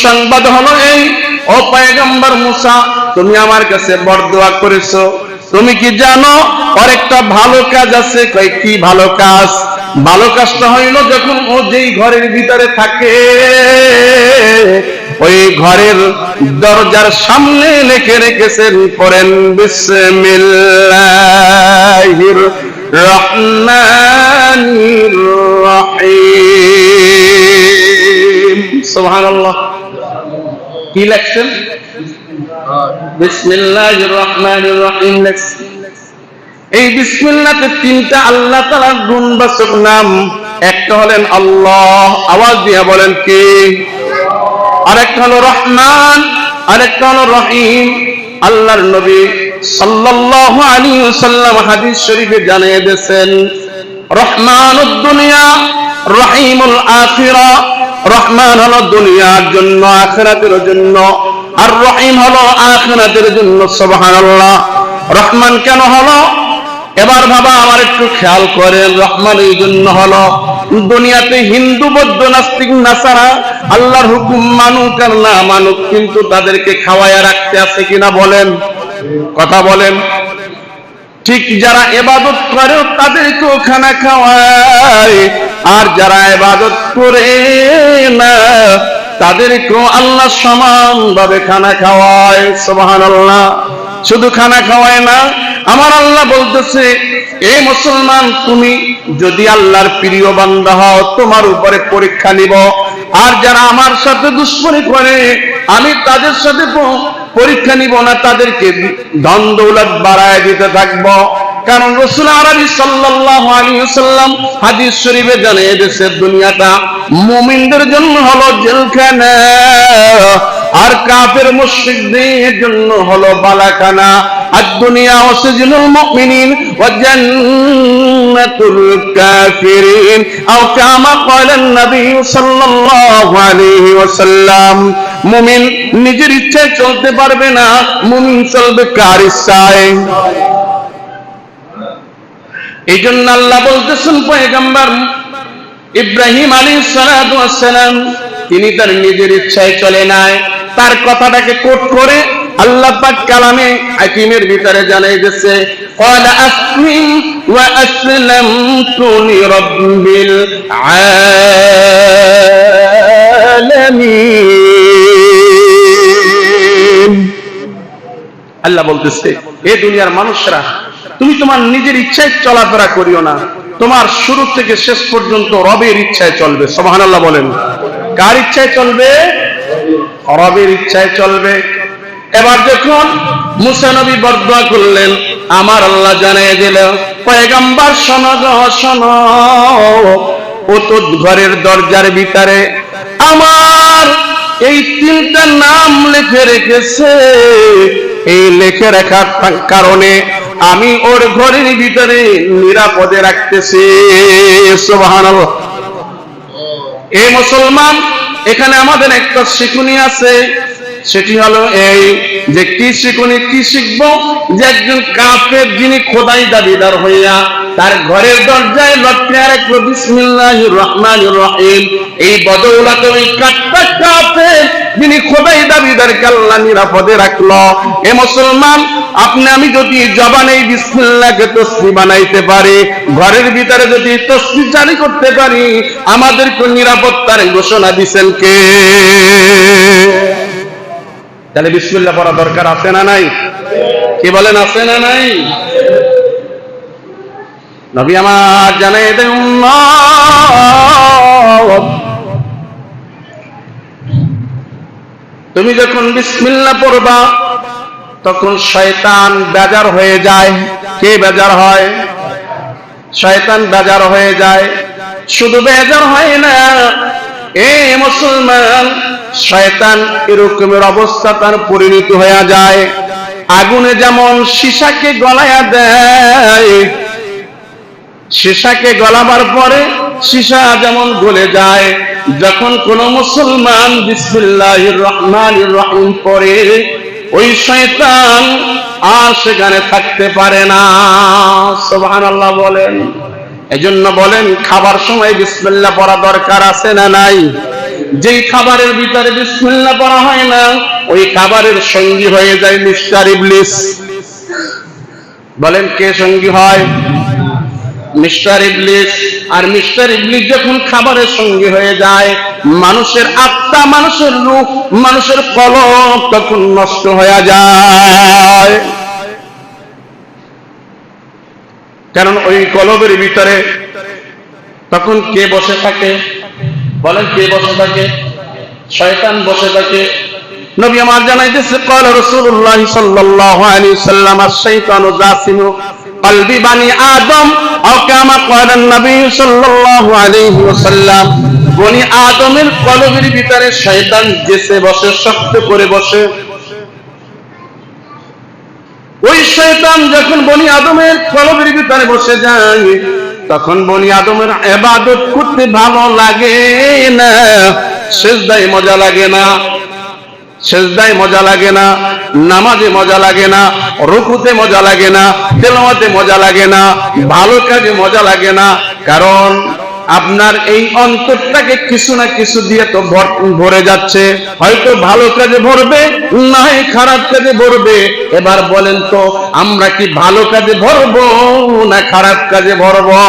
সুসংবাদ হলো এই, ও পয়গম্বর মুসা, তুমি আমার কাছে বরদোয়া করেছো, তুমি কি জানো ওর একটা ভালো কাজ আছে? কই কি ভালো কাজ? ভালো কাজটা হইল যখন ও যেই ঘরের ভিতরে থাকে ওই ঘরের দরজার সামনে লিখে রেখেছেন, পড়েন বিসমিল্লাহির রহমানির রহিম। সুবহানাল্লাহ। কি লেখছেন? বিসমিল্লাহির রহমানির রহিম লেখছেন। এই বিসমিল্লাহতে তিনটা আল্লাহ তাআলার গুণবাচক নাম। একটা হলেন আল্লাহ, আওয়াজ দিয়ে বলেন কি? আরেকটা হলো রহমান, আরেকটা হলো রহিম। আল্লাহর নবী সাল্লাল্লাহু আলাইহি ওয়াসাল্লাম হাদিস শরীফে জানিয়ে দিয়েছেন, রহমানুদ দুনিয়া রহিমুল আখিরা। রহমান হলো দুনিয়ার জন্য, আখিরাতের জন্য, আর রহিম হলো আখিরাতের জন্য। সুবহানাল্লাহ। রহমান কেন হলো? এবার বাবা আমার একটু খেয়াল করেন। রহমান এই জন্য হলো, দুনিয়াতে হিন্দু, বৌদ্ধ, নাস্তিক, নাসারা আল্লাহর হুকুম মানুক আর না মানুক, কিন্তু তাদেরকে খাওয়ায়া রাখতে আছে কিনা বলেন? কথা বলেন। ঠিক যারা ইবাদত করে তাদেরকেও খানা খাওয়ায়, আর যারা ইবাদত করে না তাদেরকেও আল্লাহ সমানভাবে খানা খাওয়ায়। সুবহানাল্লাহ। শুধু খানা খাওয়ায় না, আমার আল্লাহ বলতেছে, এ মুসলমান, তুমি যদি আল্লাহর প্রিয় বান্দা হও তোমার উপরে পরীক্ষা নিব, আর যারা আমার সাথে দুশমনি করে আমি তাদের সাথে পরীক্ষা নিব না, তাদেরকে ধন দৌলত বাড়ায় দিতে থাকবো। কারণ রাসূল আরবি সাল্লাল্লাহু আলাইহি ওয়াসাল্লাম হাদিস শরীফে জানিয়ে দিয়েছে, দুনিয়াটা মুমিনদের জন্য হলো জেলখানা, আর কাফের মুশরিকদের জন্য হলো বালাখানা। আদ-দুনিয়া ওয়াসিজনুল মুমিনিন ওয়া জান্নাতুল কাফিরিন, আও কামা ক্বালান নবী সাল্লাল্লাহু আলাইহি ওয়াসাল্লাম। মুমিন নিজের ইচ্ছায় চলতে পারবে না, মুমিন চলবে কার ইচ্ছায়? এই জন্য আল্লাহ বলতেছেন, পয়গম্বর ইব্রাহিম আলাইহিস সালাতু ওয়াস সালাম তিনি তার নিজের ইচ্ছায় চলে নাই। তার কথাটাকে কোট করে আল্লাহ পাক কালামে হাকিমের ভিতরে জানাই দিয়েছে, ক্বালা আসলিম ওয়া আসলামতু লিরাব্বিল আলামিন। আল্লাহ বলতেছে, এ দুনিয়ার মানুষরা, তুমি তোমার নিজের ইচ্ছায় চলাফেরা করিও না, তোমার শুরু থেকে শেষ পর্যন্ত রবের ইচ্ছায় চলবে। সুবহানাল্লাহ বলেন। কার ইচ্ছায় চলবে? রবের ইচ্ছায় চলবে। এবার যখন মুসা নবী বরদোয়া করলেন, আমার আল্লাহ জানিয়ে দিল, পয়গম্বর শোনো গো শোনো, ও তো ঘরের দরজার ভিতরে আমার এই তিনটা নাম লিখে রেখেছে। এই লিখে রাখার কারণে আমি ওর ঘরের ভিতরে নিরাপদে রাখতেছি। সুবহানাল্লাহ। এই মুসলমান, এখানে আমাদের একটা শিক্ষণীয় আছে, সেটি হলো এই যে কি শিক্ষণীয়, কি শিখবো? যে একজন কাফের যিনি খোদাই দাবিদার হইয়া তার ঘরের দরজায় লটকে রাখলো বিসমিল্লাহির রহমানির রহিম, এই বদৌলতে ওই কাটটা কাফের যিনি খোদাই দাবিদারকে আল্লাহ নিরাপদে রাখলো। এ মুসলমান, আপনি আমি যদি জবানে বিসমিল্লাহকে তাসবিহ বানাইতে পারি, ঘরের ভিতরে যদি তাসবিহ জারি করতে পারি, আমাদেরকে নিরাপত্তার ঘোষণা দিবেন কে? তাহলে বিসমিল্লাহ পড়া দরকার আছে না নাই? কি বলেন, আছে না নাই? নবী আমার জানিয়ে দেন, তুমি যখন বিসমিল্লাহ পড়বা তখন শয়তান বেজার হয়ে যায়। কে বেজার হয়? শয়তান বেজার হয়ে যায়। শুধু বেজার হয় না, এ মুসলমান, শয়তান এরকমের অবস্থা তার পরিণত হয়ে যায়, আগুনে যেমন সীসাকে গলায়া দেয়, সীসাকে গলাবার পরে সীসা যেমন গলে যায়, যখন কোন মুসলমান বিসমিল্লাহির রহমানির রহিম পড়ে, ওই শয়তান আর সেখানে থাকতে পারে না। সুবহানাল্লাহ বলেন। এজন্য বলেন, খাবার সময় বিসমিল্লাহ পড়া দরকার আছে না নাই? যেই খাবারের ভিতরে বিসমিল্লাহ পড়া হয় না, ওই খাবারের সঙ্গী হয়ে যায় মিস্টার ইবলিস। বলেন কে সঙ্গী হয়? মিস্টার ইবলিস। আর মিস্টার ইবলিস যখন খাবারের সঙ্গী হয়ে যায়, মানুষের আত্মা, মানুষের রূহ, মানুষের কলব তখন নষ্ট হয়ে যায়। কারণ ওই কলবের ভিতরে তখন কে বসে থাকে? বলেন কে বসে থাকে? শয়তান বসে থাকে। নবী আমার জানাইতেছে, قال رسول الله صلى الله عليه وسلم الشيطان جاسم قلب بني آدم أو كما قال النبي صلى الله عليه وسلم। বনি আদমের কলবের ভিতরে শয়তান জেসে বসে, শক্ত করে বসে। ওই শয়তান যখন বনি আদমের কলবের ভিতরে বসে যায়, তখন বনি আদমের ইবাদত করতে ভালো লাগে না, সিজদায় মজা লাগে না, সিজদায় মজা লাগে না, নামাজে মজা লাগে না, রুকুতে মজা লাগে না, তেলাওয়াতে মজা লাগে না, ভালো কাজে মজা লাগে না। কারণ আপনার এই অন্তরটাকে কিছু না কিছু দিয়ে তো ভরে যাচ্ছে। হয়তো ভালো কাজে ভরবে, না হয় খারাপ কাজে ভরবে। এবার বলেন তো, আমরা কি ভালো কাজে ভরবো না খারাপ কাজে ভরবো?